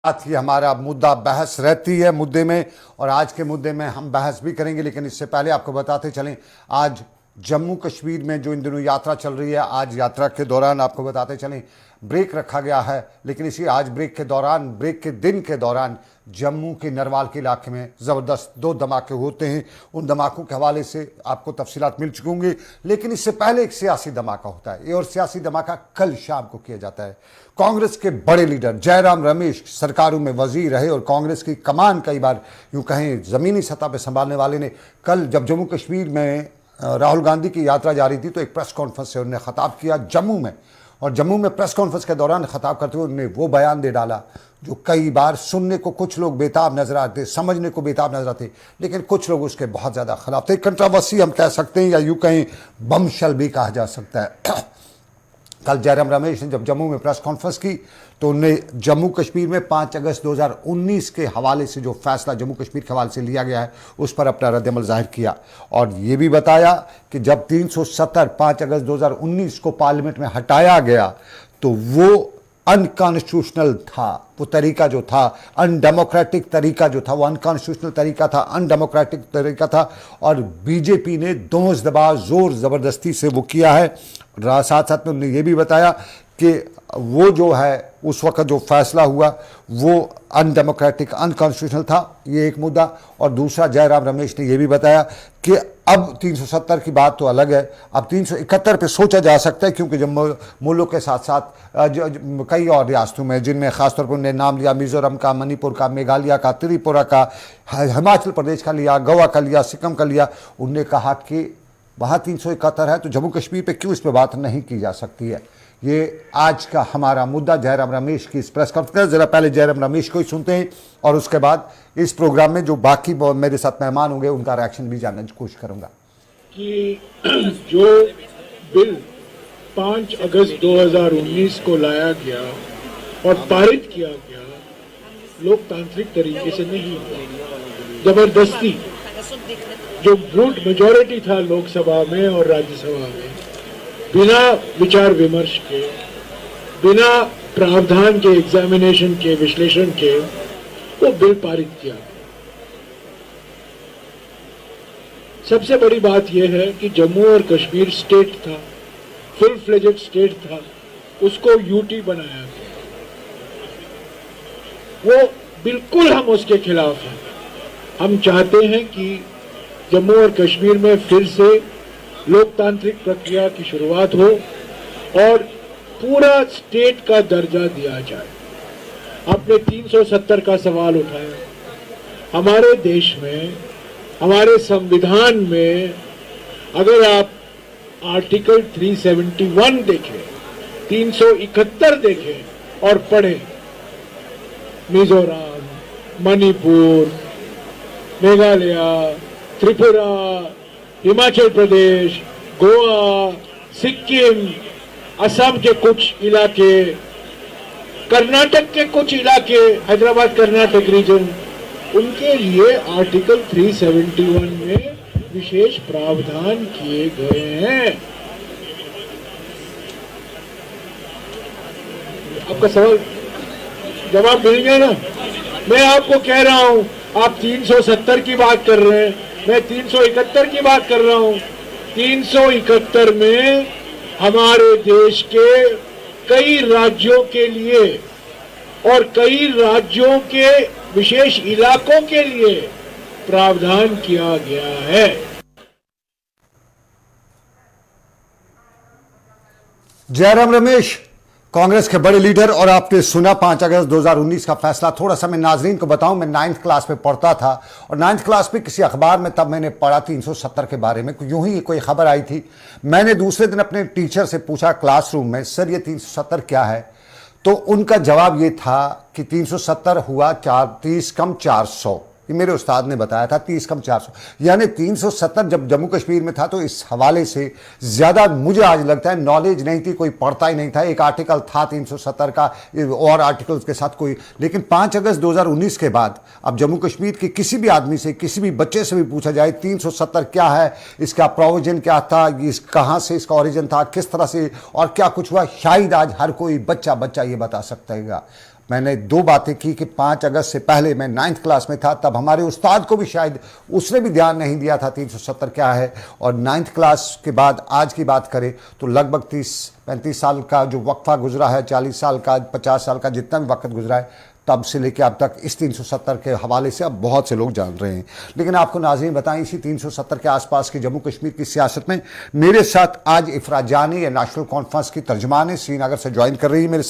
साथ ही हमारा मुद्दा बहस रहती है मुद्दे में, और आज के मुद्दे में हम बहस भी करेंगे। लेकिन इससे पहले आपको बताते चलें, आज जम्मू कश्मीर में जो इन दिनों यात्रा चल रही है, आज यात्रा के दौरान आपको बताते चलें ब्रेक रखा गया है। लेकिन इसी आज ब्रेक के दिन के दौरान जम्मू के नरवाल के इलाके में ज़बरदस्त 2 धमाके होते हैं। उन धमाकों के हवाले से आपको तफसीलात मिल चुकी होंगी। लेकिन इससे पहले एक सियासी धमाका होता है, और सियासी धमाका कल शाम को किया जाता है। कांग्रेस के बड़े लीडर जयराम रमेश सरकारों में वजीर रहे और कांग्रेस की कमान कई बार यूँ कहें ज़मीनी सतह पर संभालने वाले ने कल जब जम्मू कश्मीर में राहुल गांधी की यात्रा जारी थी तो एक प्रेस कॉन्फ्रेंस से उन्होंने खिताब किया जम्मू में, और जम्मू में प्रेस कॉन्फ्रेंस के दौरान खिताब करते हुए उन्होंने वो बयान दे डाला जो कई बार सुनने को कुछ लोग बेताब नजर आते, समझने को बेताब नजर आते, लेकिन कुछ लोग उसके बहुत ज़्यादा खिलाफ थे। कंट्रोवर्सी हम कह सकते हैं, या यूँ कहें बमशल भी कहा जा सकता है। कल जयराम रमेश ने जब जम्मू में प्रेस कॉन्फ्रेंस की तो उन्होंने जम्मू कश्मीर में 5 अगस्त 2019 के हवाले से जो फैसला जम्मू कश्मीर के हवाले से लिया गया है उस पर अपना रद्दअमल जाहिर किया, और ये भी बताया कि जब 370 5 अगस्त 2019 को पार्लियामेंट में हटाया गया तो वो अनकॉन्स्टिट्यूशनल था। वो तरीका जो था अनडेमोक्रेटिक तरीका जो था, वो अनकॉन्स्टिट्यूशनल तरीका था, अनडेमोक्रेटिक तरीका था, और बीजेपी ने दोष दबाव जोर ज़बरदस्ती से वो किया है। साथ साथ में उन्होंने ये भी बताया कि वो जो है उस वक्त जो फैसला हुआ वो अनडेमोक्रेटिक अनकॉन्स्टिट्यूशनल था, ये एक मुद्दा। और दूसरा जयराम रमेश ने ये भी बताया कि अब 370 की बात तो अलग है, अब 371 पे सोचा जा सकता है, क्योंकि जब मुल्क के साथ साथ कई और रियासतों में, जिनमें खासतौर पर उन्होंने नाम लिया मिज़ोरम का, मणिपुर का, मेघालय का, त्रिपुरा का, हिमाचल प्रदेश का लिया, गोवा का लिया, सिक्किम का लिया, उन्होंने कहा कि वहाँ 371 है तो जम्मू कश्मीर पे क्यों इस पर बात नहीं की जा सकती है। ये आज का हमारा मुद्दा जयराम रमेश की इस प्रेस कॉन्फ्रेंस। ज़रा पहले जयराम रमेश को ही सुनते हैं और उसके बाद इस प्रोग्राम में जो बाकी मेरे साथ मेहमान होंगे उनका रिएक्शन भी जानने की कोशिश करूँगा। कि जो बिल 5 अगस्त 2019 को लाया गया और पारित किया गया लोकतांत्रिक तरीके से नहीं हुआ, जबरदस्ती जो ब्रूट मेजॉरिटी था लोकसभा में और राज्यसभा में, बिना विचार विमर्श के, बिना प्रावधान के, एग्जामिनेशन के, विश्लेषण के वो बिल पारित किया। सबसे बड़ी बात यह है कि जम्मू और कश्मीर स्टेट था, फुल फ्लेजेड स्टेट था, उसको यूटी बनाया गया। वो बिल्कुल हम उसके खिलाफ हैं। हम चाहते हैं कि जम्मू और कश्मीर में फिर से लोकतांत्रिक प्रक्रिया की शुरुआत हो और पूरा स्टेट का दर्जा दिया जाए। आपने 370 का सवाल उठाया। हमारे देश में, हमारे संविधान में अगर आप आर्टिकल 371 देखें, 371 देखें और पढ़ें, मिजोरम, मणिपुर, मेघालय, त्रिपुरा, हिमाचल प्रदेश, गोवा, सिक्किम, असम के कुछ इलाके, कर्नाटक के कुछ इलाके, हैदराबाद कर्नाटक रीजन, उनके लिए आर्टिकल 371 में विशेष प्रावधान किए गए हैं। आपका सवाल जवाब मिल गया ना? मैं आपको कह रहा हूं, आप 370 की बात कर रहे हैं, मैं 371 की बात कर रहा हूं। 371 में हमारे देश के कई राज्यों के लिए और कई राज्यों के विशेष इलाकों के लिए प्रावधान किया गया है। जयराम रमेश कांग्रेस के बड़े लीडर, और आपने सुना 5 अगस्त 2019 का फैसला। थोड़ा सा मैं नाजरीन को बताऊं, मैं 9th क्लास में पढ़ता था और 9th क्लास में किसी अखबार में तब मैंने पढ़ा 370 के बारे में, यूं ही कोई खबर आई थी। मैंने दूसरे दिन अपने टीचर से पूछा क्लासरूम में, सर ये 370 क्या है? तो उनका जवाब ये था कि 370 हुआ 30 कम 400। ये मेरे उस्ताद ने बताया था, 30 कम 400, यानी 370 जब जम्मू कश्मीर में था। तो इस हवाले से ज़्यादा मुझे आज लगता है नॉलेज नहीं थी, कोई पढ़ता ही नहीं था। एक आर्टिकल था 370 का और आर्टिकल्स के साथ कोई, लेकिन 5 अगस्त 2019 के बाद अब जम्मू कश्मीर के किसी भी आदमी से, किसी भी बच्चे से भी पूछा जाए 370 क्या है, इसका प्रोविजन क्या था, इस कहाँ से इसका ओरिजिन था, किस तरह से और क्या कुछ हुआ, शायद आज हर कोई बच्चा ये बता सकता है। मैंने दो बातें की कि 5 अगस्त से पहले मैं 9th क्लास में था, तब हमारे उस्ताद को भी शायद उसने भी ध्यान नहीं दिया था 370 क्या है। और 9th क्लास के बाद आज की बात करें तो लगभग 30-35 साल का जो वक्फा गुजरा है, 40 साल का, 50 साल का, जितना भी वक्त गुजरा है तब से लेकर अब तक, इस 370 के हवाले से अब बहुत से लोग जान रहे हैं। लेकिन आपको नाज़रीन बताएं, इसी 370 के आसपास की जम्मू कश्मीर की सियासत में मेरे साथ आज इफ़रा जानी या नेशनल कॉन्फ्रेंस की तर्जमान है, श्रीनगर से ज्वाइन कर रही है मेरे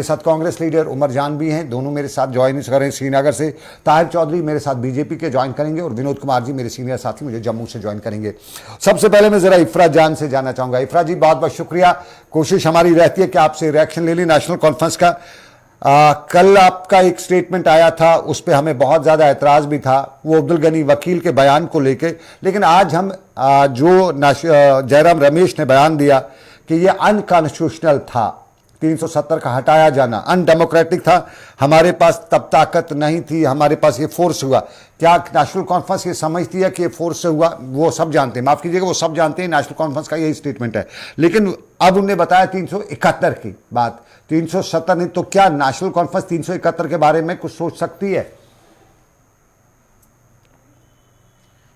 साथ कांग्रेस लीडर उमर जान भी हैं, दोनों मेरे साथ ज्वाइन कर रहे हैं श्रीनगर से। ताहिर चौधरी मेरे साथ बीजेपी के ज्वाइन करेंगे और विनोद कुमार जी मेरे सीनियर साथी मुझे जम्मू से ज्वाइन करेंगे। सबसे पहले मैं ज़रा इफ़रा जान से जानना चाहूँगा। इफ़रा जी, बहुत बहुत शुक्रिया। कोशिश हमारी रहती है कि आपसे रिएक्शन ले ली नेशनल कॉन्फ्रेंस का। कल आपका एक स्टेटमेंट आया था, उस पर हमें बहुत ज़्यादा एतराज़ भी था, वो अब्दुल गनी वकील के बयान को लेके। लेकिन आज हम जो जयराम रमेश ने बयान दिया कि ये अनकॉन्स्टिट्यूशनल था, 370 का हटाया जाना अनडेमोक्रेटिक था, हमारे पास तब ताकत नहीं थी, हमारे पास ये फोर्स हुआ। क्या नेशनल कॉन्फ्रेंस ये समझती है कि ये फोर्स से हुआ? वो सब जानते हैं, माफ़ कीजिएगा, वो सब जानते हैं, नेशनल कॉन्फ्रेंस का यही स्टेटमेंट है। लेकिन अब उन्होंने बताया 371 की बात, 370 नहीं। तो क्या नेशनल कॉन्फ्रेंस 371 के बारे में कुछ सोच सकती है?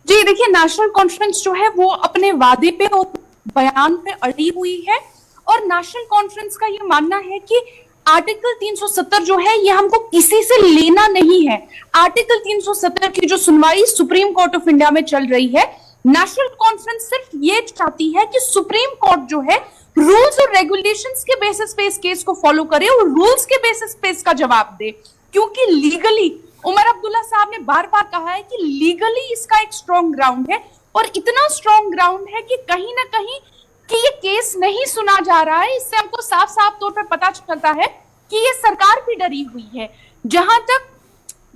जी देखिए, नेशनल कॉन्फ्रेंस जो है वो अपने वादे पे और बयान पे अड़ी हुई है और नेशनल कॉन्फ्रेंस का ये मानना है कि आर्टिकल 370 जो है ये हमको किसी से लेना नहीं है। आर्टिकल 370 की जो सुनवाई सुप्रीम कोर्ट ऑफ इंडिया में चल रही है, नेशनल कॉन्फ्रेंस सिर्फ ये चाहती है कि सुप्रीम कोर्ट जो है रूल्स और रेगुलेशंस के बेसिस पे इस केस को फॉलो करे और रूल्स के बेसिस पे इसका जवाब दे। क्योंकि लीगली, उमर अब्दुल्ला साहब ने बार बार कहा है कि लीगली इसका एक स्ट्रॉन्ग ग्राउंड है और इतना स्ट्रॉन्ग ग्राउंड है कि कहीं ना कहीं कि ये केस नहीं सुना जा रहा है। इससे हमको साफ साफ तौर पर पता चलता है कि ये सरकार भी डरी हुई है। जहां तक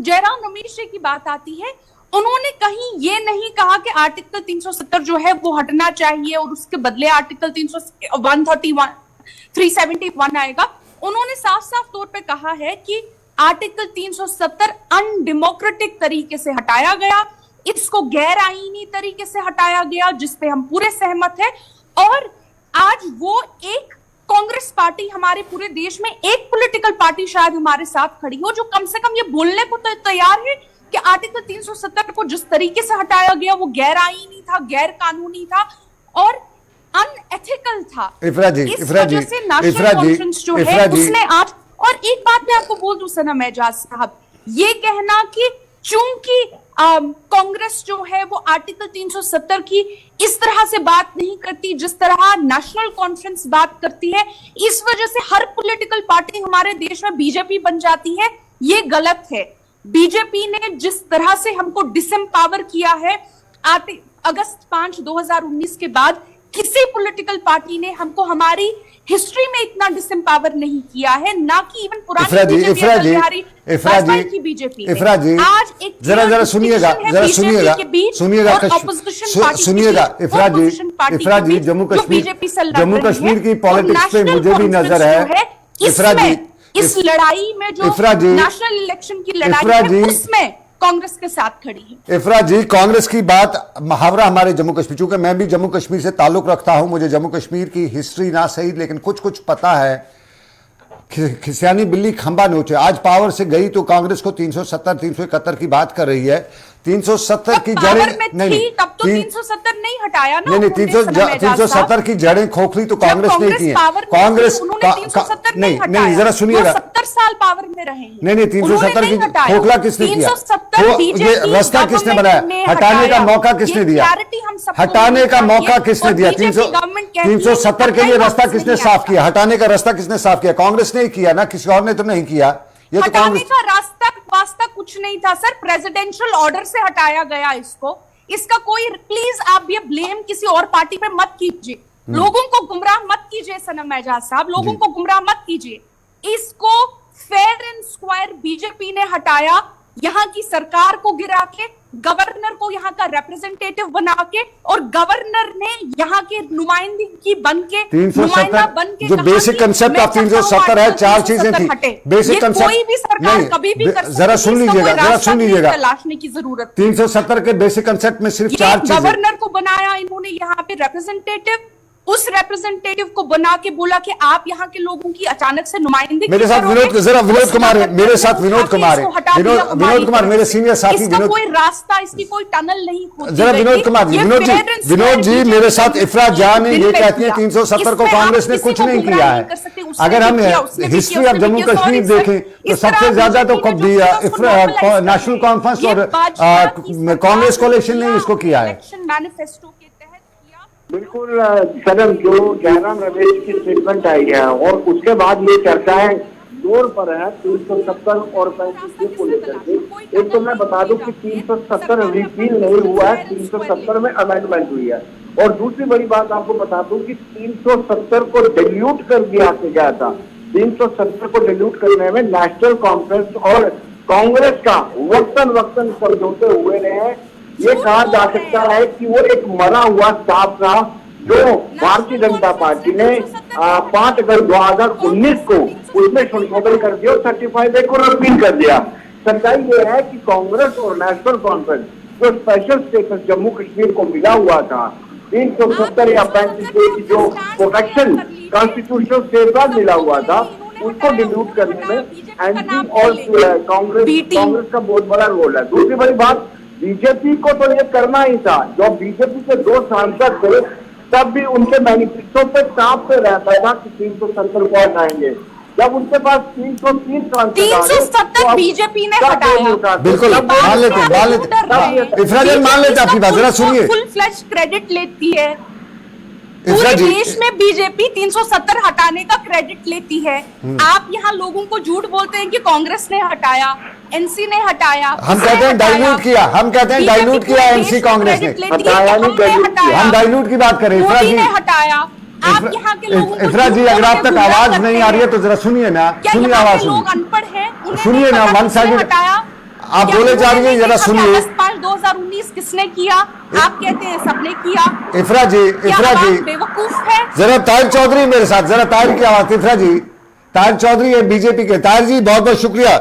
जयराम रमेश जी की बात आती है, उन्होंने कहीं ये नहीं कहा कि आर्टिकल 370 जो है वो हटना चाहिए और उसके बदले आर्टिकल 371 आएगा। उन्होंने साफ साफ तौर पे कहा है कि आर्टिकल 370 अनडेमोक्रेटिक तरीके से हटाया गया, इसको गैर आईनी तरीके से हटाया गया, जिसपे हम पूरे सहमत हैं। और आज वो एक कांग्रेस पार्टी, हमारे पूरे देश में एक पॉलिटिकल पार्टी शायद हमारे साथ खड़ी हो जो कम से कम ये बोलने को तो तैयार है कि आर्टिकल 370 को जिस तरीके से हटाया गया वो गैर आईनी था, गैर कानूनी था और अनएथिकल था। इफ़रा जी, उसने आज, और एक बात मैं आपको बोल दूं सनम एजाज साहब, ये कहना कि चूंकि कांग्रेस जो है वो आर्टिकल 370 की इस तरह से बात नहीं करती जिस तरह नेशनल कॉन्फ्रेंस बात करती है, इस वजह से हर पॉलिटिकल पार्टी हमारे देश में बीजेपी बन जाती है, ये गलत है। बीजेपी ने जिस तरह से हमको डिसएम्पावर किया है, अगस्त 5, 2019 के बाद किसी पॉलिटिकल पार्टी ने हमको हमारी हिस्ट्री में इतना डिसएम्पावर नहीं किया है, ना कि इवन पुरानी इफ़रा जी, बीजेपी। आज एक जरा सुनिएगा इफ़रा जी, जम्मू कश्मीर की पॉलिटिक्स पे मुझे भी नजर है। इफ़रा जी, इस लड़ाई में जो नेशनल इलेक्शन की लड़ाई है उसमें कांग्रेस के साथ खड़ी है। इफ़रा जी, कांग्रेस की बात मुहावरा हमारे जम्मू कश्मीर, चूंकि मैं भी जम्मू कश्मीर से ताल्लुक रखता हूं, मुझे जम्मू कश्मीर की हिस्ट्री ना सही लेकिन कुछ पता है। खिसियानी बिल्ली खंबा नोचे, आज पावर से गई तो कांग्रेस को 370 371 की बात कर रही है। 370 की जड़ें नहीं, तब तो 370 नहीं हटाया ना। नहीं, 370 की जड़ें खोखली तो कांग्रेस ने की है। कांग्रेस नहीं, जरा सुनिएगा, 70 साल पावर में रहे। नहीं, 370 की खोखला किसने किया? ये रास्ता किसने बनाया? हटाने का मौका किसने दिया? हटाने का मौका किसने दिया? 370 के लिए रास्ता किसने साफ किया? हटाने का रास्ता किसने साफ किया? कांग्रेस ने ही किया ना, किसी और ने तो नहीं किया। ये तो हटाने का रास्ता कुछ नहीं था सर, प्रेसिडेंशियल ऑर्डर से हटाया गया इसको। इसका कोई, प्लीज आप ये ब्लेम किसी और पार्टी पे मत कीजिए, लोगों को गुमराह मत कीजिए सनम एजाज साहब, लोगों को गुमराह मत कीजिए। इसको फेयर एंड स्क्वायर बीजेपी ने हटाया, यहाँ की सरकार को गिरा के, गवर्नर को यहाँ का रिप्रेजेंटेटिव बना के, और गवर्नर ने यहाँ के नुमाइंदगी बन के, नुमाइंदा बन के, जो बेसिक कंसेप्ट ऑफ 370 है, 4 चीजें थी बेसिक कंसेप्ट। कोई भी सरकार कभी भी कर सकती है, जरा सुन लीजिएगा, तलाशने की जरूरत। 370 के बेसिक कंसेप्ट में सिर्फ 4 चीजें। गवर्नर को बनाया इन्होंने यहाँ पे रिप्रेजेंटेटिव, उस रिप्रेजेंटेटिव को बना के बोला कि आप यहाँ के लोगों की अचानक से नुमाइंदगी मेरे साथ विनोद कुमार है, मेरे साथ विनोद कुमार है, विनोद कुमार मेरे सीनियर साथी। इसका कोई रास्ता, इसकी कोई टनल नहीं होती। जरा विनोद कुमार जी, विनोद जी मेरे साथ इफरा जान है, ये कहती है 370 को कांग्रेस ने कुछ नहीं किया है। अगर हम हिस्ट्री ऑफ जम्मू कश्मीर देखें तो सबसे ज्यादा तो नेशनल कॉन्फ्रेंस और कांग्रेस कोalition ने इसको किया है। मैनिफेस्टो के तहत किया। बिल्कुल सदम, जो जयराम रमेश की स्टेटमेंट आई है और उसके बाद ये चर्चाएं जोर पर है 370 और 35 को लेकर के। एक तो मैं बता दूं कि 370 रिपील नहीं हुआ है, 370 में अमेंडमेंट हुई है। और दूसरी बड़ी बात आपको बता दूं कि 370 को डिल्यूट कर दिया गया था। 370 को डिल्यूट करने में नेशनल कॉन्फ्रेंस और कांग्रेस का वक्तन समझौते हुए रहे। ये कहा जा सकता है कि वो एक मरा हुआ सांप था जो भारतीय जनता पार्टी ने 5 अगस्त 2019 को उसमें संशोधन कर दिया और 35A को रिपील कर दिया। सच्चाई ये है कि कांग्रेस और नेशनल कॉन्फ्रेंस जो स्पेशल स्टेटस जम्मू कश्मीर को मिला हुआ था, 370 या 35A की जो प्रोटेक्शन कॉन्स्टिट्यूशनल सेफगार्ड मिला हुआ था, उसको डिल्यूट करने में एनसी और कांग्रेस का बहुत बड़ा रोल है। दूसरी बड़ी बात, बीजेपी को तो ये करना ही था। जब बीजेपी के 2 सांसद थे तब भी उनके मैनिफेस्टो पे साफ पे रहता था कि 370 को हटाएंगे। जब उनके पास 330 सांसद 370 बीजेपी ने हटाया। बिल्कुल मान लेते इफराज मान लेते आपकी बात, जरा सुनिए। फुल फ्लैश क्रेडिट लेती है पूरे देश में, बीजेपी 370 हटाने का क्रेडिट लेती है। आप यहाँ लोगों को झूठ बोलते हैं कि कांग्रेस ने हटाया, एनसी ने हटाया। हम कहते हैं डाइल्यूट किया, हम कहते हैं डाइल्यूट किया एनसी कांग्रेस ने, हम डाइल्यूट की बात करें। इफरा जी ने हटाया। आप यहाँ के लोगों को इफरा जी अगर आप तक आवाज नहीं आ रही है तो जरा सुनिए ना, सुनिए आवाज, लोग अनपढ़ हैं, सुनिए ना, वन साइड हटाया। आप बोले जा रही है, जरा सुनिए। 2019 किसने किया? आप कहते हैं सबने किया। इफरा जी बेवकूफ है। जरा ताहिर चौधरी मेरे साथ, जरा ताहिर की आवाज। इफरा जी, ताहिर चौधरी है बीजेपी के। ताहिर जी बहुत बहुत शुक्रिया।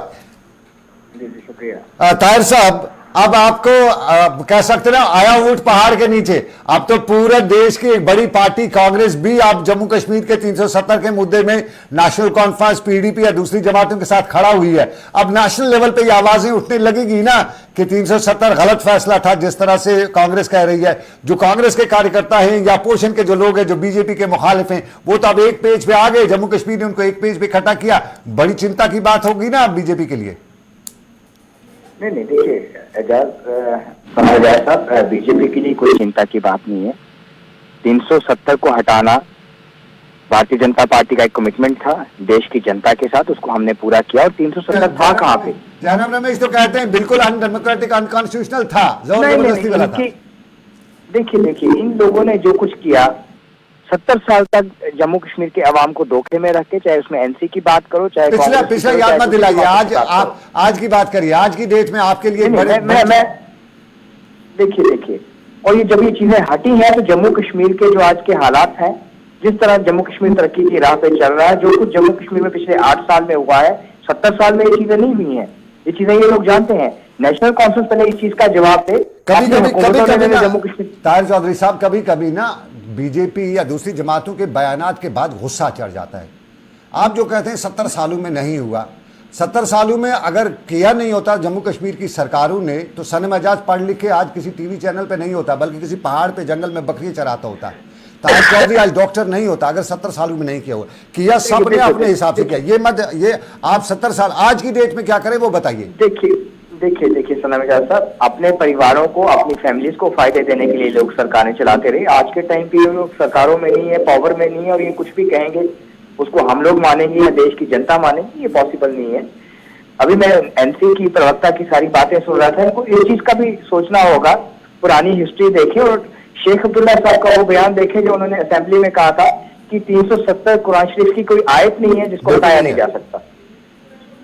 शुक्रिया ताहिर साहब, अब आपको कह सकते ना आया ऊंट पहाड़ के नीचे। अब तो पूरे देश की एक बड़ी पार्टी कांग्रेस भी आप जम्मू कश्मीर के 370 के मुद्दे में नेशनल कॉन्फ्रेंस, पीडीपी या दूसरी जमातों के साथ खड़ा हुई है। अब नेशनल लेवल पे ये आवाजें उठने लगेगी ना कि 370 गलत फैसला था, जिस तरह से कांग्रेस कह रही है। जो कांग्रेस के कार्यकर्ता हैं या अपोजिशन के जो लोग हैं जो बीजेपी के मुखालिफ हैं, वो तो अब एक पेज पे आ गए। जम्मू कश्मीर ने उनको एक पेज पे इकट्ठा किया। बड़ी चिंता की बात होगी ना बीजेपी के लिए। नहीं, देखिए एजाज साहब, बीजेपी के लिए कोई चिंता की बात नहीं है। 370 को हटाना भारतीय जनता पार्टी का एक कमिटमेंट था देश की जनता के साथ, उसको हमने पूरा किया। और 370 था कहाँ पे? जयराम रमेश तो कहते हैं बिल्कुल अनडेमोक्रेटिक, अनकॉन्स्टिट्यूशनल था, जबरदस्ती वाला था। देखिए इन लोगों ने जो कुछ किया, 70 साल तक जम्मू कश्मीर के अवाम को धोखे में रख के, चाहे उसमें एनसी की बात करो, चाहे पिछला याद मत दिलाइए। आज की बात करिए, आज की डेट में आपके लिए देखिए और ये जब ये चीजें हटी हैं तो जम्मू कश्मीर के जो आज के हालात हैं, जिस तरह जम्मू कश्मीर तरक्की की राह पे चल रहा है, जो कुछ जम्मू कश्मीर में पिछले 8 साल में हुआ है, 70 साल में ये चीजें नहीं हुई हैं। ये चीजें ये लोग जानते हैं। नेशनल कॉन्फ्रेंस पहले इस चीज का जवाब दे। कभी जम्मू कश्मीर ताहिर चौधरी साहब, कभी ना बीजेपी या दूसरी जमातों के बयानात के बाद गुस्सा चढ़ जाता है। आप जो कहते हैं 70 सालों में नहीं हुआ, 70 सालों में अगर किया नहीं होता जम्मू कश्मीर की सरकारों ने, तो सनम एजाज पढ़ लिख के आज किसी टीवी चैनल पे नहीं होता, बल्कि किसी पहाड़ पे जंगल में बकरी चराता होता। ताहिर चौधरी आज डॉक्टर नहीं होता अगर 70 सालों में नहीं किया हुआ। किया सबने अपने हिसाब से किया। ये आप 70 साल आज की डेट में क्या करें वो बताइए। देखिए सनम एजाज साहब, अपने परिवारों को, अपनी फैमिलीज को फायदे देने के लिए लोग सरकारें चलाते रहे। आज के टाइम पे लोग सरकारों में नहीं है, पावर में नहीं है, और ये कुछ भी कहेंगे उसको हम लोग मानेंगे या देश की जनता मानेगी, ये पॉसिबल नहीं है। अभी मैं एनसी की प्रवक्ता की सारी बातें सुन रहा था, इनको इस चीज का भी सोचना होगा। पुरानी हिस्ट्री देखे और शेख अब्दुल्ला साहब का वो बयान देखे जो उन्होंने असेंबली में कहा था कि 370 कुरान शरीफ की कोई आयत नहीं है जिसको हटाया नहीं जा सकता।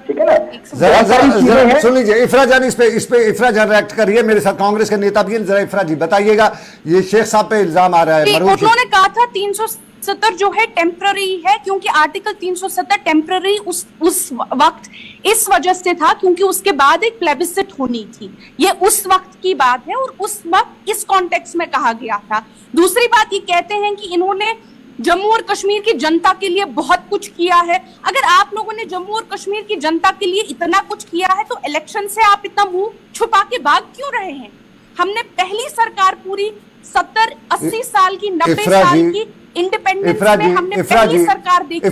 ठीक है ना? जरा सुन लीजिए इफरा जान, इस पे इफरा जान रिएक्ट करिए। मेरे साथ कांग्रेस के नेता भी हैं, जरा इफरा जी बताइएगा। ये शेख साहब पे इल्जाम आ रहा है। उन्होंने कहा था 370 जो है टेम्पररी है, क्योंकि आर्टिकल 370 टेम्पररी उस वक्त इस वजह से था क्योंकि उसके बाद एक प्लेबिसिट होनी थी। ये उस वक्त की बात है और उस वक्त इस कॉन्टेक्स्ट में कहा गया था। दूसरी बात ये कहते हैं कि इन्होंने जम्मू और कश्मीर की जनता के लिए बहुत कुछ किया है। अगर आप लोगों ने जम्मू और कश्मीर की जनता के लिए इतना कुछ किया है तो इलेक्शन से आप इतना मुंह छुपा के भाग क्यों रहे हैं? हमने पहली सरकार पूरी 70-80 साल की 90 साल की इंडिपेंडेंस में हमने पहली सरकार देखी है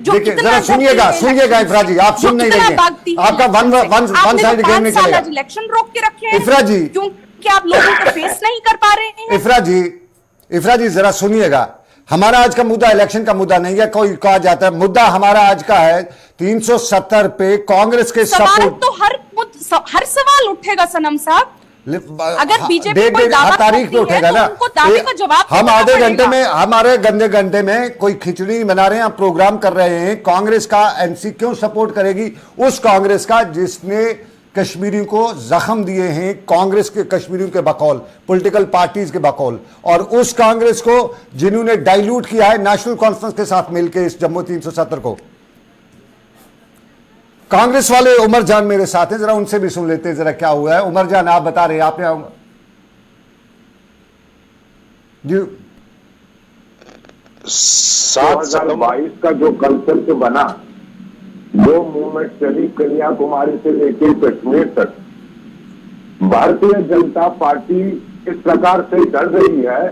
जो जरा सुनिएगा इफ्रा जी, आप सुन नहीं रही हैं, आपका वन साइड गेम नहीं चलेगा। इलेक्शन रोक के रखे हैं इफ्रा जी, क्योंकि आप लोगों को फेस नहीं कर पा रहे हैं। इफ्रा जी जरा सुनिएगा, हमारा आज का मुद्दा इलेक्शन का मुद्दा नहीं है। कोई कहा जाता है मुद्दा हमारा आज का है 370 पे कांग्रेस के सपोर्ट। तो हर सवाल उठेगा सनम साहब। अगर बीजेपी कोई दावा तारीख पे उठेगा ना, उनको दावे का जवाब हम आधे घंटे में, हमारे गंदे घंटे में कोई खिचड़ी बना रहे हैं, हम प्रोग्राम कर रहे हैं। कांग्रेस का एमसी क्यों सपोर्ट करेगी? उस कांग्रेस का जिसने कश्मीरियों को जख्म दिए हैं, कांग्रेस के कश्मीरियों के बकौल, पॉलिटिकल पार्टीज के बकौल, और उस कांग्रेस को जिन्होंने डाइल्यूट किया है नेशनल कॉन्फ्रेंस के साथ मिलकर इस जम्मू 370 को। कांग्रेस वाले उमर जान मेरे साथ हैं, जरा उनसे भी सुन लेते हैं जरा क्या हुआ है। उमर जान, आप बता रहे हैं, आपने जी 2022 का जो कंसेप्ट बना, जो मूवमेंट चली कन्याकुमारी से लेकर कश्मीर तक, भारतीय जनता पार्टी इस प्रकार से डर रही है,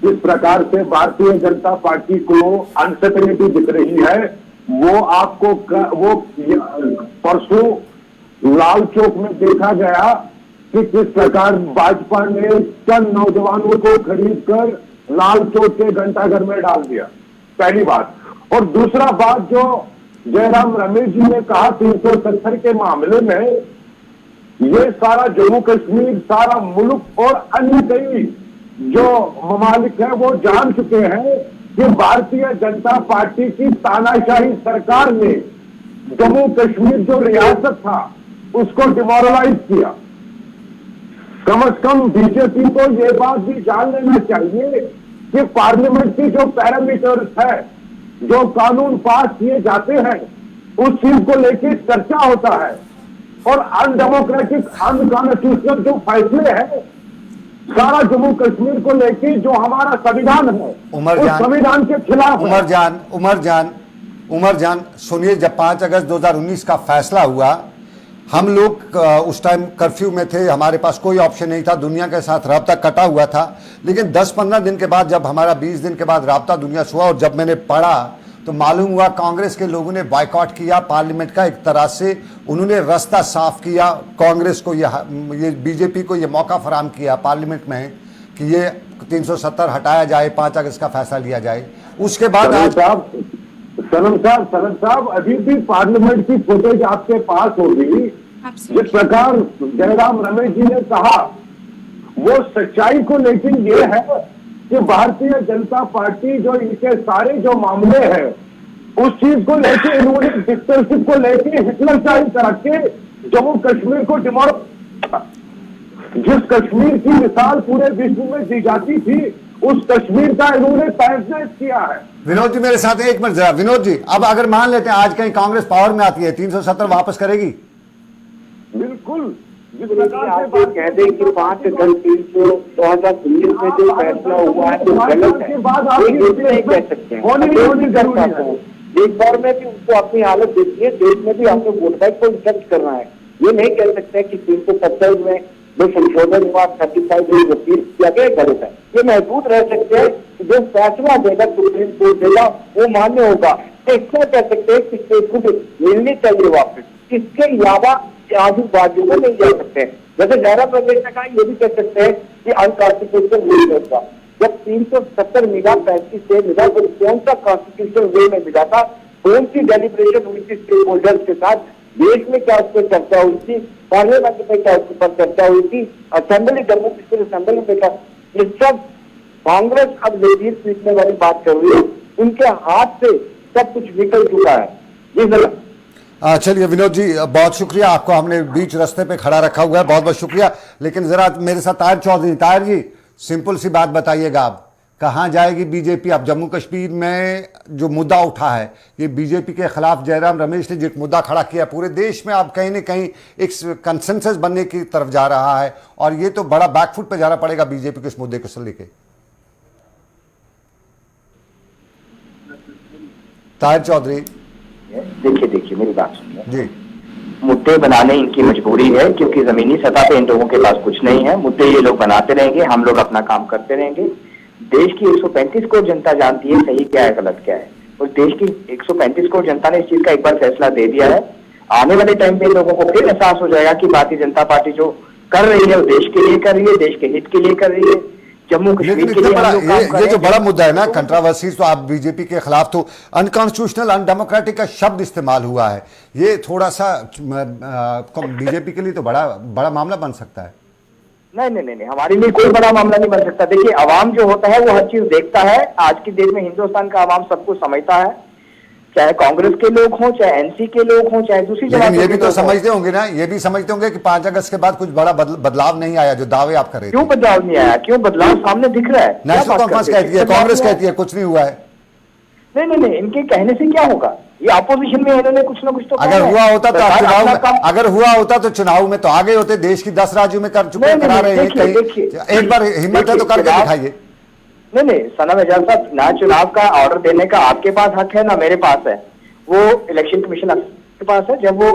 इस प्रकार से भारतीय जनता पार्टी को अनसर्टेनिटी दिख रही है। वो आपको वो परसों लाल चौक में देखा गया कि किस प्रकार भाजपा ने चंद नौजवानों को खरीदकर लाल चौक के घंटाघर में डाल दिया, पहली बात। और दूसरा बात जो जयराम रमेश जी ने कहा 370 के मामले में, ये सारा जम्मू कश्मीर, सारा मुल्क और अन्य कई जो ममालिक है वो जान चुके हैं कि भारतीय जनता पार्टी की तानाशाही सरकार ने जम्मू कश्मीर जो रियासत था उसको डिमोरलाइज किया। कम से कम बीजेपी को यह बात भी जान लेना चाहिए कि पार्लियामेंट की जो पैरामीटर्स है, जो कानून पास किए जाते हैं, उस चीज को लेकर चर्चा होता है, और अनडेमोक्रेटिक अनकॉन्स्टिट्यूशनल जो फैसले हैं सारा जम्मू कश्मीर को लेकर जो हमारा संविधान है उस संविधान के खिलाफ। उमर जान सुनिए, जब 5 अगस्त 2019 का फैसला हुआ, हम लोग उस टाइम कर्फ्यू में थे, हमारे पास कोई ऑप्शन नहीं था, दुनिया के साथ राब्ता कटा हुआ था। लेकिन 10-15 दिन के बाद, जब हमारा 20 दिन के बाद राब्ता दुनिया से हुआ, और जब मैंने पढ़ा तो मालूम हुआ कांग्रेस के लोगों ने बायकॉट किया पार्लियामेंट का। एक तरह से उन्होंने रास्ता साफ किया कांग्रेस को, ये बीजेपी को ये मौका फराहम किया पार्लियामेंट में कि ये 370 हटाया जाए, 5 अगस्त का फैसला लिया जाए। उसके बाद आज सनम साहब अभी भी पार्लियामेंट की फुटेज आपके पास होगी। जिस प्रकार जयराम रमेश जी ने कहा वो सच्चाई को, लेकिन ये है कि भारतीय जनता पार्टी जो इनके सारे जो मामले हैं उस चीज को लेके इन्होंने डिक्टेटरशिप को लेके हिटलरशाही करके जम्मू कश्मीर को जिस कश्मीर की मिसाल पूरे विश्व में दी जाती थी उस कश्मीर का इन्होंने तहस किया है। विनोद जी मेरे साथ एक मिनट जरा। विनोद जी, अब अगर मान लेते हैं आज कहीं कांग्रेस पावर में आती है, 370 वापस करेगी? बिल्कुल। आप ये कह दें कि 5 अगस्त 2019 में जो फैसला हुआ है वो गलत है, ये नहीं कह सकते हैं। एक बार में भी उनको अपनी हालत देखिए, देश में भी हमने वोट बैंक को इंसेप्ट करना है। ये नहीं कह सकते कि 370 में जो संशोधन हुआ 35 जो वकील किया गया गलत है। ये महफूज रह सकते हैं कि जो फैसला देगा सुप्रीम कोर्ट देगा वो मान्य होगा। इतना कह सकते हैं कि स्टेट को मिलनी चाहिए वापस, इसके अलावा आजू बाजू को नहीं जा सकते। जैसे जयराम रमेश ने कहा, ये भी कह सकते हैं कि अनकॉन्स्टिट्यूशनल वे होगा। जब 370 मिला, 35 से मिला, तो कौन सा कॉन्स्टिट्यूशनल वे में मिला था? कौन सी डेलिब्रेशन हुई थी स्टेक होल्डर्स के साथ? देश में क्या उस पर चर्चा हुई थी? पार्लियामेंट में क्या उस पर चर्चा हुई थी? असेंबली, जम्मू कश्मीर असेंबली में क्या? ये सब कांग्रेस अब लेडीज पीटने वाली बात कर रही है। उनके हाथ से सब कुछ निकल चुका है। जी सर। चलिए विनोद जी, बहुत शुक्रिया, आपको हमने बीच रास्ते पे खड़ा रखा हुआ है, बहुत बहुत शुक्रिया। लेकिन जरा मेरे साथ ताहिर चौधरी। ताहिर जी, सिंपल सी बात बताइएगा, आप कहाँ जाएगी बीजेपी? अब जम्मू कश्मीर में जो मुद्दा उठा है, ये बीजेपी के खिलाफ जयराम रमेश ने जो मुद्दा खड़ा किया, पूरे देश में अब कहीं ना कहीं एक कंसेंसस बनने की तरफ जा रहा है, और ये तो बड़ा बैकफुट पे जाना पड़ेगा बीजेपी को इस मुद्दे को लेकर। ताहिर चौधरी देखिए मेरी बात सुनिए जी। मुद्दे बनाने इनकी मजबूरी है, क्योंकि जमीनी सतह पे इन लोगों के पास कुछ नहीं है। मुद्दे ये लोग बनाते रहेंगे, हम लोग अपना काम करते रहेंगे। देश की 135 करोड़ जनता जानती है सही क्या है गलत क्या है, और देश की 135 करोड़ जनता ने इस चीज का एक बार फैसला दे दिया है। आने वाले टाइम पे लोगों को फिर एहसास हो जाएगा कि भारतीय जनता पार्टी जो कर रही है वो देश के लिए कर रही है, देश के हित के लिए कर रही है। जम्मू कश्मीर लेकिन के लिए हम लोग काम कर ये रहे जो हैं। बड़ा मुद्दा है ना, कंट्रोवर्सी, तो आप बीजेपी के खिलाफ तो अनकॉन्स्टिट्यूशनल अनडेमोक्रेटिक का शब्द इस्तेमाल हुआ है, ये थोड़ा सा बीजेपी के लिए तो बड़ा मामला बन सकता है। नहीं, हमारे लिए कोई बड़ा मामला नहीं बन सकता। देखिए, अवाम जो होता है वो हर चीज देखता है। आज के देश में हिंदुस्तान का अवाम सब कुछ समझता है, चाहे कांग्रेस के लोग हों, चाहे एनसी के लोग हों, चाहे दूसरी लेकिन ये भी तो समझते होंगे ना, ये भी समझते होंगे कि 5 अगस्त के बाद कुछ बड़ा बदलाव नहीं आया जो दावे आप कर रहे थे। क्यों बदलाव नहीं आया? क्यों बदलाव सामने दिख रहा है? नेशनल कॉन्फ्रेंस कहती है, कांग्रेस कहती है कुछ नहीं हुआ है। नहीं, इनके कहने से क्या होगा? ये अपोजिशन में इन्होंने कुछ ना कुछ तो अगर हुआ होता तो अगर हुआ होता तो चुनाव में तो आगे होते। देश की 10 राज्यों में कर चुके, करा रहे हैं कहीं। एक बार हिम्मत है तो करके दिखाइए। नहीं, सनम एजाज साहब, ना चुनाव का ऑर्डर देने का आपके पास हक है ना मेरे पास है, वो इलेक्शन कमीशन के पास है। जब वो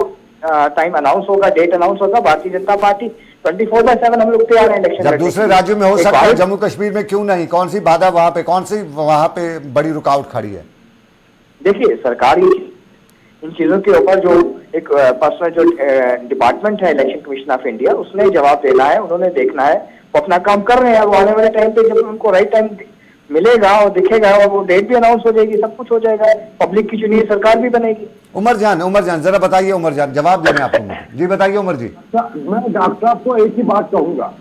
टाइम अनाउंस होगा, डेट अनाउंस होगा, भारतीय जनता पार्टी 24/7 हम लोग तैयार हैं इलेक्शन। जब दूसरे राज्यों में हो सकता है, जम्मू कश्मीर में क्यों नहीं? कौन सी बाधा वहां पे, कौन सी वहां पे बड़ी रुकावट खड़ी है? देखिए, सरकार इन चीजों के ऊपर जो एक पर्सनल जो डिपार्टमेंट है इलेक्शन कमीशन ऑफ इंडिया, उसने जवाब देना है, उन्होंने देखना है, वो अपना काम कर रहे हैं। वो आने वाले टाइम पे जब उनको राइट टाइम मिलेगा और दिखेगा और वो डेट भी अनाउंस हो जाएगी, सब कुछ हो जाएगा, पब्लिक की चुनी हुई सरकार भी बनेगी। उमर जान जरा बताइए। उमर जान जवाब देने आपको। जी बताइए उमर जी। मैं डॉक्टर साहब को एक ही बात कहूंगा,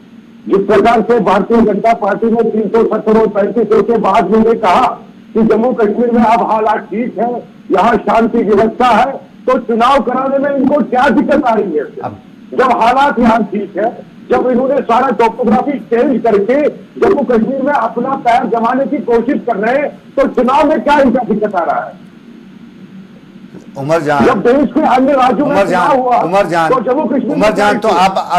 जिस प्रकार से भारतीय जनता पार्टी ने 370 और 35 के बाद मैंने कहा कि जम्मू कश्मीर में अब हालात ठीक है, यहाँ शांति व्यवस्था है, तो चुनाव कराने में इनको क्या दिक्कत आ रही है? जब हालात यहाँ ठीक है, जब इन्होंने सारा टोपोग्राफी चेंज करके जम्मू कश्मीर में अपना पैर जमाने की कोशिश कर रहे हैं, तो चुनाव में क्या इनका दिक्कत आ रहा है? उमर जान, जब देश के अन्य राज्यों में चुनाव हुआ, तो जम्मू कश्मीर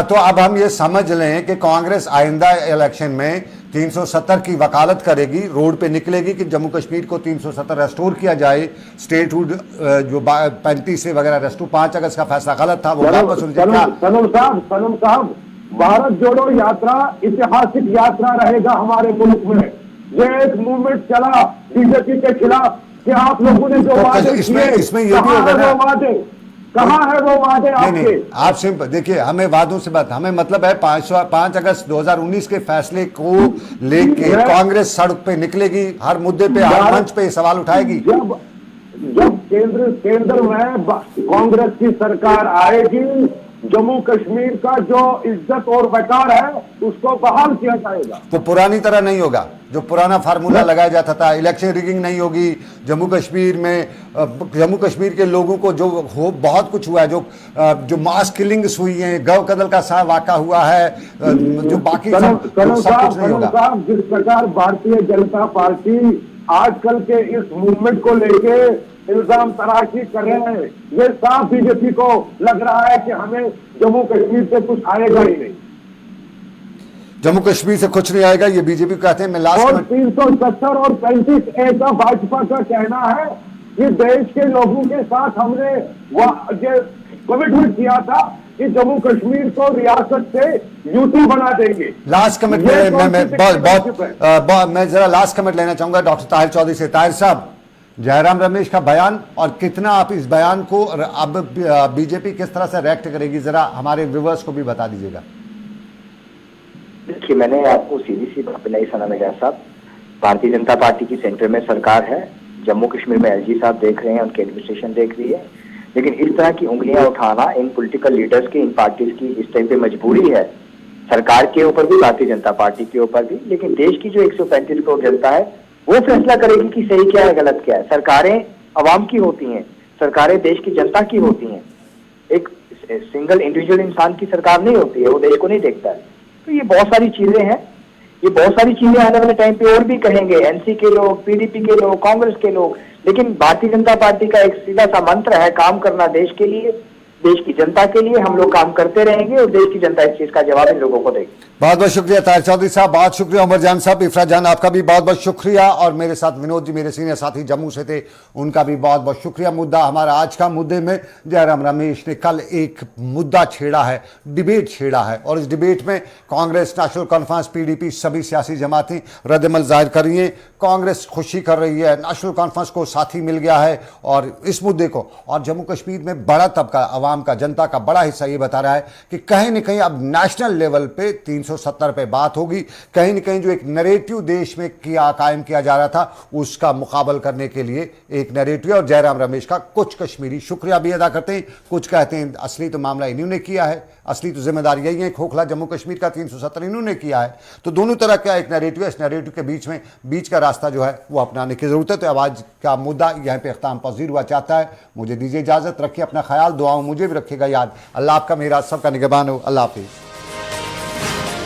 तो अब हम ये समझ लें कि कांग्रेस आइंदा इलेक्शन में 370 की वकालत करेगी, रोड पे निकलेगी कि जम्मू कश्मीर को 370 रेस्टोर किया जाए, स्टेटहुड जो 35 से वगैरह रेस्टोर। 5 अगस्त का फैसला गलत था, वो वापस सनम साहब, भारत जोड़ो यात्रा ऐतिहासिक यात्रा रहेगा हमारे मुल्क में। ये एक मूवमेंट चला बीजेपी के खिलाफ कि आप लोगों ने जो वादे किए, इसमें ये भी होगा ना, कहाँ है वो वादे आपके? नहीं, आप सिंपल देखिए, हमें वादों से बात, हमें मतलब है 5 अगस्त 2019 के फैसले को लेके कांग्रेस सड़क पे निकलेगी, हर मुद्दे पे, हर मंच पे सवाल उठाएगी। जब केंद्र में कांग्रेस की सरकार आएगी, जम्मू कश्मीर का जो इज्जत और वकार है उसको बहाल किया जाएगा। वो पुरानी तरह नहीं होगा, जो पुराना फार्मूला लगाया जाता था। इलेक्शन रिगिंग नहीं होगी जम्मू कश्मीर में। जम्मू कश्मीर के लोगों को जो हो, बहुत कुछ हुआ है, जो मास किलिंग्स हुई हैं, गौ कत्ल का सा वाक़ा हुआ है, जो बाकी सब कुछ नहीं होगा। जिस प्रकार भारतीय जनता पार्टी आजकल के इस मूवमेंट को लेके इल्जाम तराशी कर रहे हैं, ये साफ बीजेपी को लग रहा है कि हमें जम्मू कश्मीर से कुछ आएगा ही नहीं। जम्मू कश्मीर से कुछ नहीं आएगा, ये बीजेपी कहते हैं। मैं लास्ट और 370 और 35A का भाजपा का कहना है कि देश के लोगों के साथ हमने कमिटमेंट किया था कि जम्मू कश्मीर को रियासत से यूटी बना देंगे। लास्ट कमेंट मैं जरा लास्ट कमेंट लेना चाहूंगा डॉक्टर ताहिर चौधरी से। ताहिर साहब, जयराम रमेश का बयान, और कितना आप इस बयान को अब बीजेपी किस तरह से रिएक्ट करेगी, जरा हमारे व्यूअर्स को भी बता दीजिएगा। देखिए, मैंने आपको सीधी सी बात बनाई सनम एजाज साहब, भारतीय जनता पार्टी की सेंटर में सरकार है, जम्मू कश्मीर में एलजी साहब देख रहे हैं, उनकी एडमिनिस्ट्रेशन देख रही है, लेकिन इस तरह की उंगलियां उठाना इन पॉलिटिकल लीडर्स की, इन पार्टीज की इस टाइम पे मजबूरी है, सरकार के ऊपर भी, भारतीय जनता पार्टी के ऊपर भी। लेकिन देश की जो 135 करोड़ जनता है वो फैसला करेगी कि सही क्या है गलत क्या है। सरकारें अवाम की होती हैं, सरकारें देश की जनता की होती हैं, एक सिंगल इंडिविजुअल इंसान की सरकार नहीं होती है, वो देश को नहीं देखता है। तो ये बहुत सारी चीजें हैं, ये बहुत सारी चीजें आने वाले टाइम पे और भी कहेंगे, एनसी के लोग, पीडीपी के लोग, कांग्रेस के लोग, लेकिन भारतीय जनता पार्टी का एक सीधा सा मंत्र है, काम करना देश के लिए, देश की जनता के लिए। हम लोग काम करते रहेंगे और देश की जनता इस चीज का जवाब इन लोगों को देगी। बहुत बहुत शुक्रिया ताहिर चौधरी साहब, बहुत शुक्रिया उमर जान साहब, इफरा जान आपका भी बहुत बहुत शुक्रिया, और मेरे साथ विनोद जी मेरे सीनियर साथी जम्मू से थे, उनका भी बहुत बहुत शुक्रिया। मुद्दा हमारा आज का मुद्दे में जयराम रमेश ने कल एक मुद्दा छेड़ा है, डिबेट छेड़ा है, और इस डिबेट में कांग्रेस, नेशनल कॉन्फ्रेंस, पीडीपी सभी सियासी जमातें रद्दमल जाहिर कर रही हैं। कांग्रेस खुशी कर रही है, नेशनल कॉन्फ्रेंस को साथी मिल गया है और इस मुद्दे को, और जम्मू कश्मीर में बड़ा तबका आवाम का, जनता का बड़ा हिस्सा ये बता रहा है कि कहीं न कहीं अब नेशनल लेवल पे 370 पे बात होगी, कहीं न कहीं जो एक नैरेटिव देश में कायम किया जा रहा था उसका मुकाबल करने के लिए एक नैरेटिव। और जयराम रमेश का कुछ कश्मीरी शुक्रिया भी अदा करते हैं, कुछ कहते हैं असली तो मामला इन्होंने किया है, असली तो जिम्मेदारी यही है, खोखला जम्मू कश्मीर का 370 इन्होंने किया है। तो दोनों तरह का एक नैरेटिव है, इस नैरेटिव के बीच का रास्ता जो है वो अपनाने की जरूरत है। तो अब आज का मुद्दा यहाँ पे इख्ताम पजीर हुआ चाहता है। मुझे दीजिए इजाजत, रखिए अपना ख्याल, दुआओं मुझे भी रखिएगा याद। अल्लाह आपका, मेरा, सबका निगहबान हो। अल्लाह हाफिज़।